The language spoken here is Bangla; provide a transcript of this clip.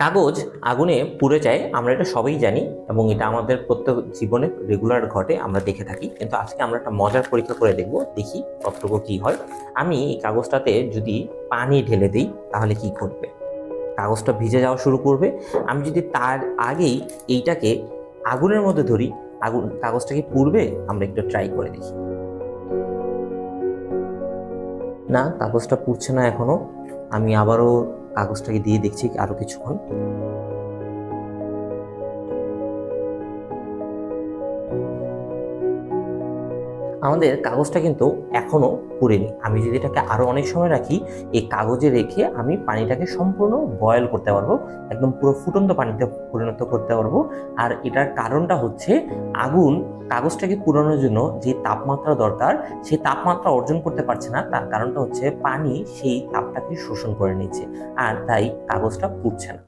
কাগজ আগুনে পুড়ে যায়, আমরা এটা সবাই জানি এবং এটা আমাদের প্রত্যেক জীবনে রেগুলার ঘটে, আমরা দেখে থাকি। কিন্তু আজকে আমরা একটা মজার পরীক্ষা করে দেখব, দেখি কতটুকু কি হয়। আমি এই কাগজটাতে যদি পানি ঢেলে দিই তাহলে কি ঘটবে। কাগজটা ভিজে যাওয়া শুরু করবে। আমি যদি তার আগেই এইটাকে আগুনের মধ্যে ধরি, কাগজটা কি পুড়বে? আমরা একটু ট্রাই করে দেখি। না, কাগজটা পুড়ছে না এখনো। আমি আবারও কাগজটাকে দিয়ে দেখছি আরো কিছুক্ষণ। আমাদের কাগজটা কিন্তু এখনো পুড়েনি। আমি যদি এটাকে আরো অনেক সময় রাখি, এই কাগজে রেখে আমি পানিটাকে সম্পূর্ণ বয়েল করতে পারবো, একদম পুরো ফুটন্ত পানিতে পরিণত করতে পারবো। আর এটার কারণটা হচ্ছে আগুন কাগজটাকে পুড়ানোর জন্য যে তাপমাত্রা দরকার সেই তাপমাত্রা অর্জন করতে পারছে না। তার কারণটা হচ্ছে পানি সেই তাপটাকে শোষণ করে নিচ্ছে, আর তাই কাগজটা পুড়ছে না।